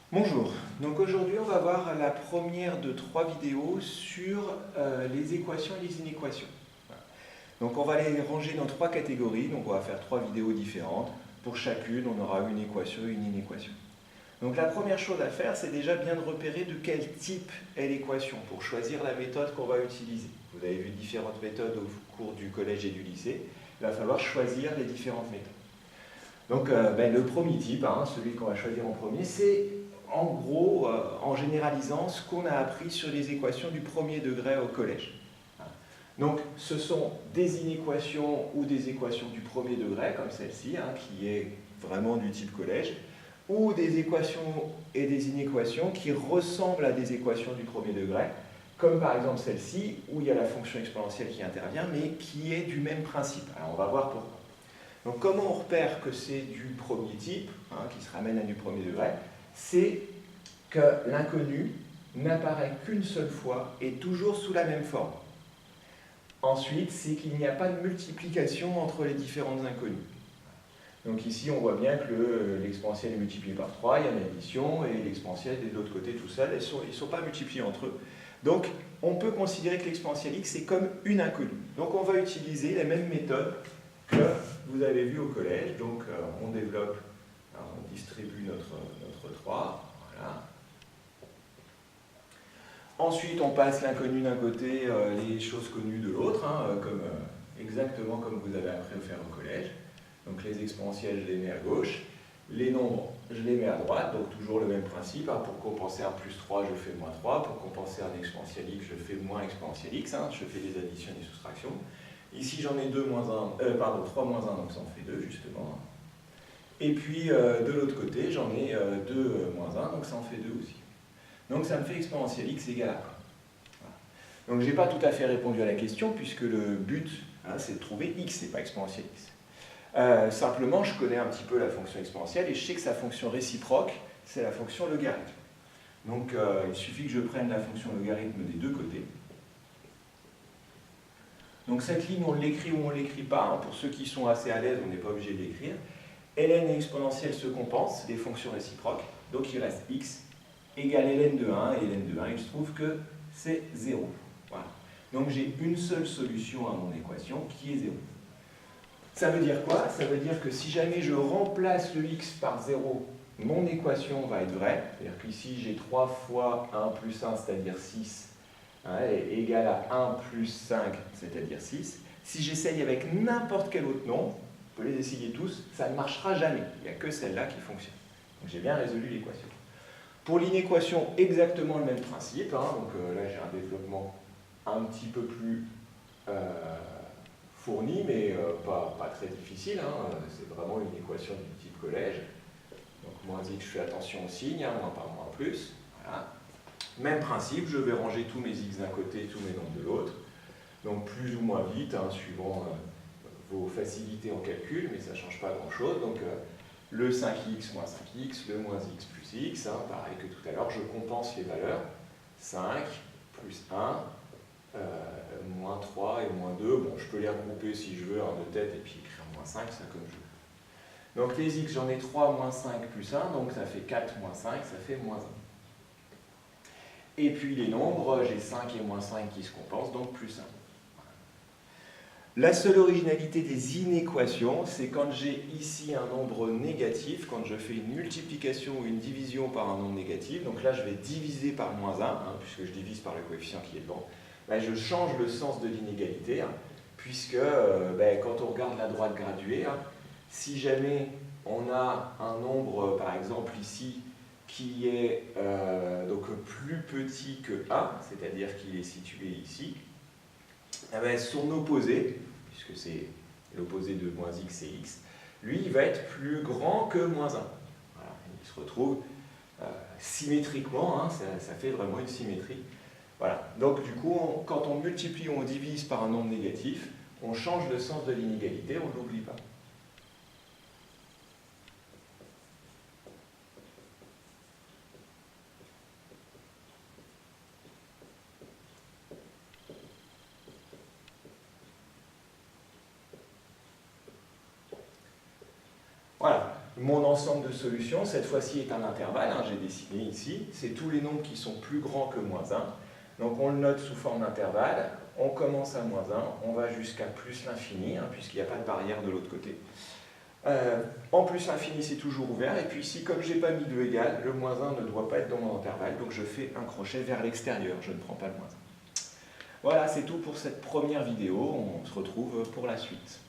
Bonjour, donc aujourd'hui on va voir la première de 3 vidéos sur les équations et les inéquations. Voilà. Donc on va les ranger dans 3 catégories, donc on va faire 3 vidéos différentes. Pour chacune on aura une équation et une inéquation. Donc la première chose à faire, c'est déjà bien de repérer de quel type est l'équation pour choisir la méthode qu'on va utiliser. Vous avez vu différentes méthodes au cours du collège et du lycée, il va falloir choisir les différentes méthodes. Donc le premier type, celui qu'on va choisir en premier, c'est en gros, en généralisant, ce qu'on a appris sur les équations du premier degré au collège. Donc ce sont des inéquations ou des équations du premier degré, comme celle-ci, qui est vraiment du type collège, ou des équations et des inéquations qui ressemblent à des équations du premier degré, comme par exemple celle-ci, où il y a la fonction exponentielle qui intervient, mais qui est du même principe. Alors on va voir pourquoi. Donc comment on repère que c'est du premier type, qui se ramène à du premier degré? C'est que l'inconnu n'apparaît qu'une seule fois et toujours sous la même forme. Ensuite, c'est qu'il n'y a pas de multiplication entre les différentes inconnues. Donc ici, on voit bien que l'exponentielle est multiplié par 3, il y a une addition, et l'exponentielle est de l'autre côté tout seul, ils ne sont pas multipliés entre eux. Donc, on peut considérer que l'exponentielle x est comme une inconnue. Donc, on va utiliser la même méthode que vous avez vue au collège. Donc, on développe, on distribue notre 3, voilà. Ensuite, on passe l'inconnu d'un côté, les choses connues de l'autre, exactement comme vous avez appris à faire au collège. Donc les exponentielles, je les mets à gauche. Les nombres, je les mets à droite. Donc toujours le même principe. Pour compenser un plus 3, je fais moins 3. Pour compenser un exponentiel x, je fais moins exponentiel x. Je fais des additions et des soustractions. Ici, j'en ai 3 moins 1, donc ça en fait 2, justement. Et puis, de l'autre côté, j'en ai 2 moins 1, donc ça en fait 2 aussi. Donc ça me fait exponentiel x égale à 1. Voilà. Donc je n'ai pas tout à fait répondu à la question, puisque le but, c'est de trouver x, et pas exponentiel x. Simplement, je connais un petit peu la fonction exponentielle, et je sais que sa fonction réciproque, c'est la fonction logarithme. Donc il suffit que je prenne la fonction logarithme des deux côtés. Donc cette ligne, on l'écrit ou on ne l'écrit pas. Pour ceux qui sont assez à l'aise, on n'est pas obligé de l'écrire. ln et exponentielle se compensent, les fonctions réciproques. Donc il reste x égale ln de 1, et ln de 1, il se trouve que c'est 0. Voilà. Donc j'ai une seule solution à mon équation qui est 0. Ça veut dire quoi? Ça veut dire que si jamais je remplace le x par 0, mon équation va être vraie. C'est-à-dire qu'ici j'ai 3 fois 1 plus 1, c'est-à-dire 6, égale à 1 plus 5, c'est-à-dire 6. Si j'essaye avec n'importe quel autre nombre, on peut les essayer tous, ça ne marchera jamais. Il n'y a que celle-là qui fonctionne. Donc j'ai bien résolu l'équation. Pour l'inéquation, exactement le même principe. Donc là, j'ai un développement un petit peu plus fourni, mais pas très difficile. C'est vraiment une équation du type collège. Donc moins x, je fais attention au signe, moins par moins plus. Voilà. Même principe, je vais ranger tous mes x d'un côté, tous mes nombres de l'autre. Donc plus ou moins vite, suivant vos facilités en calcul, mais ça ne change pas grand-chose. Donc le 5x moins 5x, le moins x plus x, pareil que tout à l'heure, je compense les valeurs. 5 plus 1, moins 3 et moins 2. Bon, je peux les regrouper si je veux de tête et puis écrire moins 5, ça comme je veux. Donc les x, j'en ai 3 moins 5 plus 1, donc ça fait 4 moins 5, ça fait moins 1. Et puis les nombres, j'ai 5 et moins 5 qui se compensent, donc plus 1. La seule originalité des inéquations, c'est quand j'ai ici un nombre négatif, quand je fais une multiplication ou une division par un nombre négatif, donc là je vais diviser par moins 1, puisque je divise par le coefficient qui est devant, je change le sens de l'inégalité, puisque quand on regarde la droite graduée, si jamais on a un nombre, par exemple ici, qui est donc plus petit que 1, c'est-à-dire qu'il est situé ici, son opposé, puisque c'est l'opposé de moins x, c'est x, lui, il va être plus grand que moins 1. Voilà, il se retrouve symétriquement, ça fait vraiment une symétrie. Voilà. Donc du coup, quand on multiplie ou on divise par un nombre négatif, on change le sens de l'inégalité, on ne l'oublie pas. Voilà. Mon ensemble de solutions, cette fois-ci, est un intervalle, hein, j'ai dessiné ici. C'est tous les nombres qui sont plus grands que moins 1. Donc on le note sous forme d'intervalle. On commence à moins 1, on va jusqu'à plus l'infini, hein, puisqu'il n'y a pas de barrière de l'autre côté. En plus l'infini, c'est toujours ouvert. Et puis ici, comme je n'ai pas mis de égal, le moins 1 ne doit pas être dans mon intervalle. Donc je fais un crochet vers l'extérieur, je ne prends pas le moins 1. Voilà, c'est tout pour cette première vidéo. On se retrouve pour la suite.